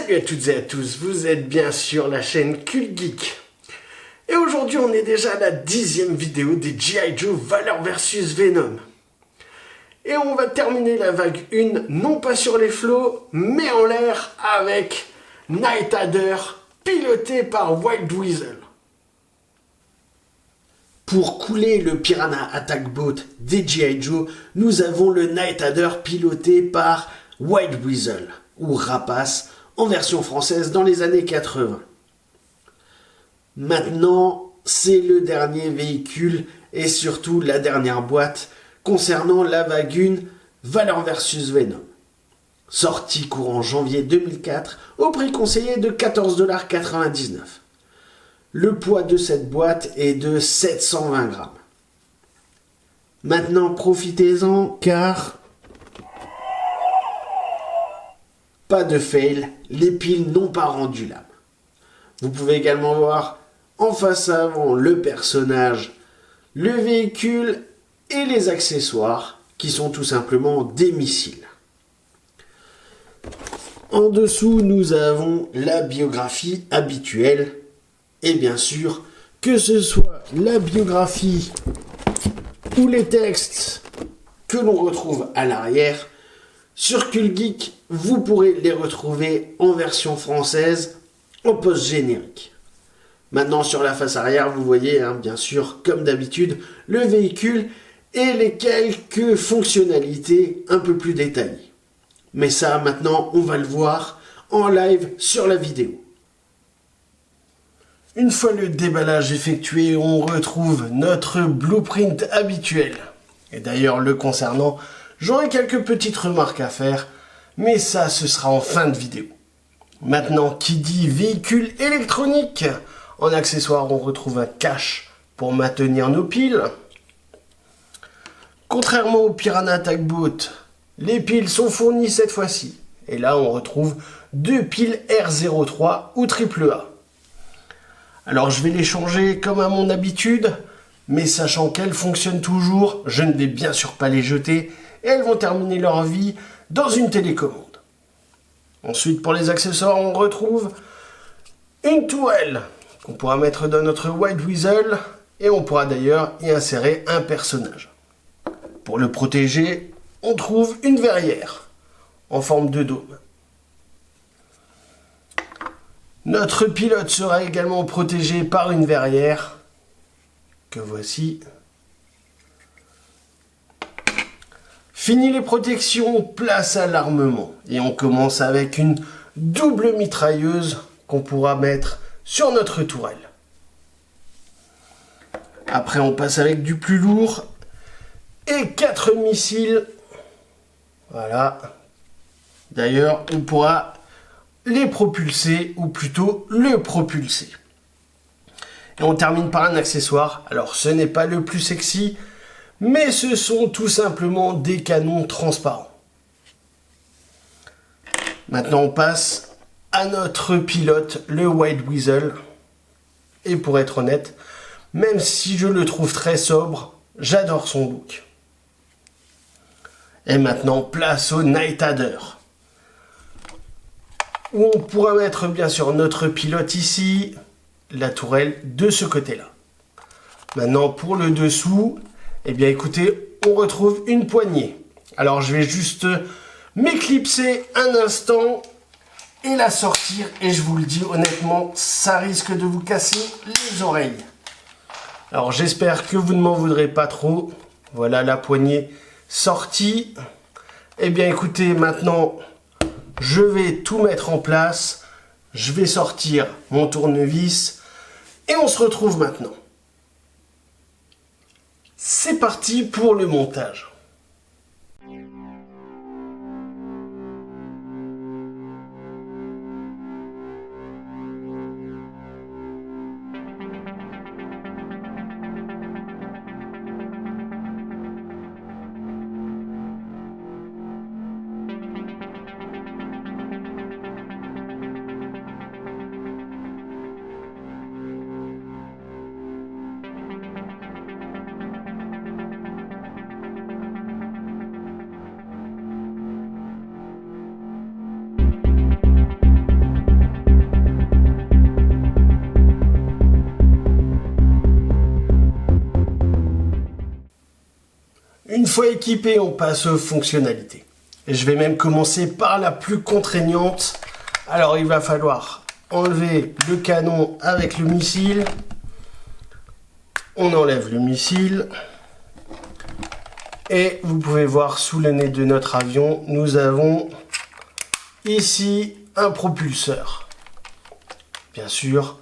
Salut à toutes et à tous, vous êtes bien sur la chaîne Cult Geek. Et aujourd'hui on est déjà à la 10e vidéo des G.I. Joe Valor vs Venom. Et on va terminer la vague 1, non pas sur les flots, mais en l'air avec Night Adder, piloté par White Weasel. Pour couler le Piranha Attack Boat des G.I. Joe, nous avons le Night Adder piloté par White Weasel, ou Rapace, en version française dans les années 80. Maintenant, c'est le dernier véhicule et surtout la dernière boîte concernant la vague 1 Valor vs Venom. Sortie courant janvier 2004 au prix conseillé de 14,99 $. Le poids de cette boîte est de 720 grammes. Maintenant, profitez-en car pas de fail, les piles n'ont pas rendu l'âme. Vous pouvez également voir en face avant le personnage, le véhicule et les accessoires qui sont tout simplement des missiles. En dessous, nous avons la biographie habituelle et bien sûr, que ce soit la biographie ou les textes que l'on retrouve à l'arrière, sur Cult Geek, vous pourrez les retrouver en version française, en post-générique. Maintenant, sur la face arrière, vous voyez, bien sûr, comme d'habitude, le véhicule et les quelques fonctionnalités un peu plus détaillées. Mais ça, maintenant, on va le voir en live sur la vidéo. Une fois le déballage effectué, on retrouve notre blueprint habituel. Et d'ailleurs, le concernant, j'aurai quelques petites remarques à faire, mais ça, ce sera en fin de vidéo. Maintenant, qui dit véhicule électronique, en accessoire, on retrouve un cache pour maintenir nos piles. Contrairement au Piranha Attack Boat, les piles sont fournies cette fois-ci. Et là, on retrouve deux piles R03 ou AAA. Alors, je vais les changer comme à mon habitude, mais sachant qu'elles fonctionnent toujours, je ne vais bien sûr pas les jeter et elles vont terminer leur vie dans une télécommande. Ensuite, pour les accessoires, on retrouve une tourelle qu'on pourra mettre dans notre White Weasel et on pourra d'ailleurs y insérer un personnage. Pour le protéger, on trouve une verrière en forme de dôme. Notre pilote sera également protégé par une verrière que voici. Fini les protections, place à l'armement. Et on commence avec une double mitrailleuse qu'on pourra mettre sur notre tourelle. Après, on passe avec du plus lourd et 4 missiles. Voilà. D'ailleurs, on pourra les propulser, ou plutôt le propulser. Et on termine par un accessoire. Alors, ce n'est pas le plus sexy, mais ce sont tout simplement des canons transparents. Maintenant, on passe à notre pilote, le White Weasel. Et pour être honnête, même si je le trouve très sobre, j'adore son look. Et maintenant, place au Night Adder, où on pourra mettre bien sûr notre pilote ici, la tourelle de ce côté-là. Maintenant, pour le dessous, eh bien écoutez, on retrouve une poignée. Alors je vais juste m'éclipser un instant et la sortir. Et je vous le dis honnêtement, ça risque de vous casser les oreilles. Alors j'espère que vous ne m'en voudrez pas trop. Voilà la poignée sortie. Eh bien écoutez, maintenant, je vais tout mettre en place. Je vais sortir mon tournevis. Et on se retrouve maintenant. C'est parti pour le montage. fois équipé, on passe aux fonctionnalités. Et je vais même commencer par la plus contraignante. Alors il va falloir enlever le canon avec le missile. On enlève le missile. Et vous pouvez voir sous le nez de notre avion, nous avons ici un propulseur. Bien sûr,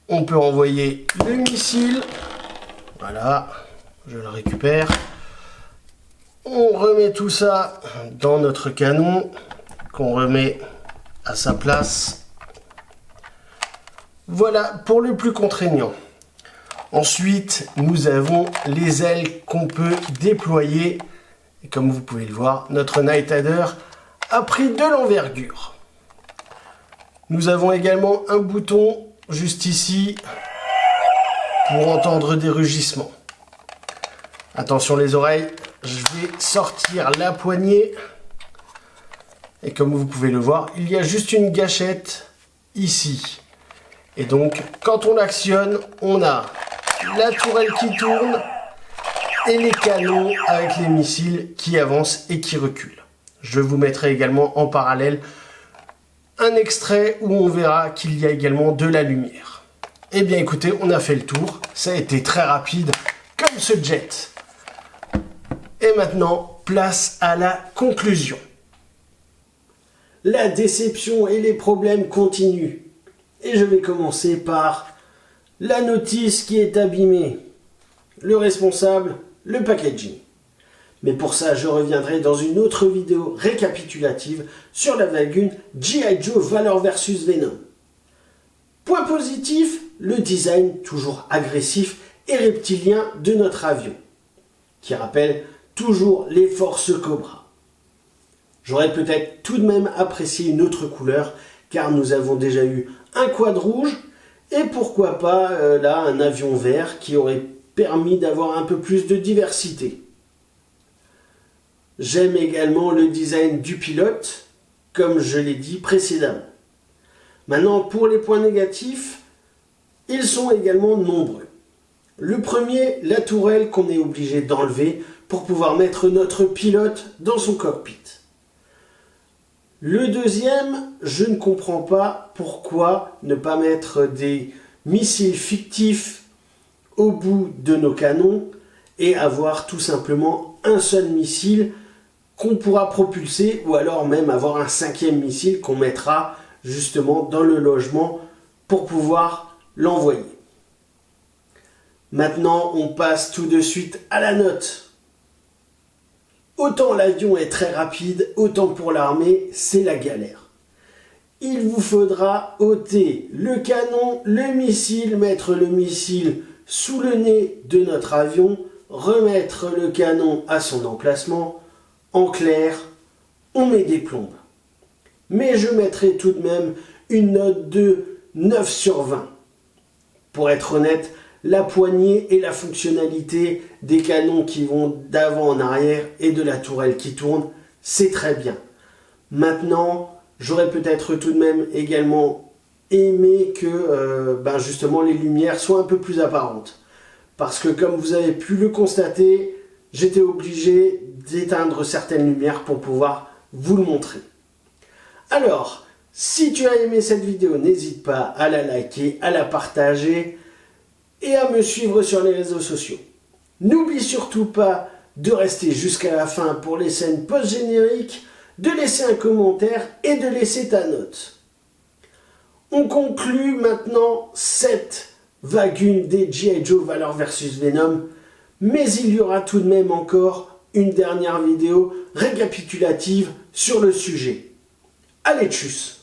on peut envoyer le missile. Voilà, je le récupère. On remet tout ça dans notre canon, qu'on remet à sa place. Voilà pour le plus contraignant. Ensuite, nous avons les ailes qu'on peut déployer. Et comme vous pouvez le voir, notre Night Adder a pris de l'envergure. Nous avons également un bouton juste ici pour entendre des rugissements. Attention les oreilles, je vais sortir la poignée. Et comme vous pouvez le voir, il y a juste une gâchette ici. Et donc, quand on l'actionne, on a la tourelle qui tourne et les canons avec les missiles qui avancent et qui reculent. Je vous mettrai également en parallèle un extrait où on verra qu'il y a également de la lumière. Eh bien écoutez, on a fait le tour. Ça a été très rapide, comme ce jet. Et maintenant, place à la conclusion. La déception et les problèmes continuent. Et je vais commencer par la notice qui est abîmée, le responsable, le packaging. Mais pour ça, je reviendrai dans une autre vidéo récapitulative sur la wagon G.I. Joe Valor vs Venom. Point positif, le design toujours agressif et reptilien de notre avion, qui rappelle toujours les forces Cobra. J'aurais peut-être tout de même apprécié une autre couleur, car nous avons déjà eu un quad rouge, et pourquoi pas là un avion vert qui aurait permis d'avoir un peu plus de diversité. J'aime également le design du pilote, comme je l'ai dit précédemment. Maintenant, pour les points négatifs, ils sont également nombreux. Le premier, la tourelle qu'on est obligé d'enlever pour pouvoir mettre notre pilote dans son cockpit. Le deuxième, je ne comprends pas pourquoi ne pas mettre des missiles fictifs au bout de nos canons et avoir tout simplement un seul missile qu'on pourra propulser, ou alors même avoir un cinquième missile qu'on mettra justement dans le logement pour pouvoir l'envoyer. Maintenant, on passe tout de suite à la note. Autant l'avion est très rapide, autant pour l'armée, c'est la galère. Il vous faudra ôter le canon, le missile, mettre le missile sous le nez de notre avion, remettre le canon à son emplacement. En clair, on met des plombes. Mais je mettrai tout de même une note de 9 sur 20. Pour être honnête, la poignée et la fonctionnalité des canons qui vont d'avant en arrière et de la tourelle qui tourne, c'est très bien. Maintenant, j'aurais peut-être tout de même également aimé que justement les lumières soient un peu plus apparentes. Parce que comme vous avez pu le constater, j'étais obligé d'éteindre certaines lumières pour pouvoir vous le montrer. Alors, si tu as aimé cette vidéo, n'hésite pas à la liker, à la partager et à me suivre sur les réseaux sociaux. N'oublie surtout pas de rester jusqu'à la fin pour les scènes post-génériques, de laisser un commentaire et de laisser ta note. On conclut maintenant cette wagon des G.I. Joe Valor vs Venom, mais il y aura tout de même encore une dernière vidéo récapitulative sur le sujet. Allez, tchuss!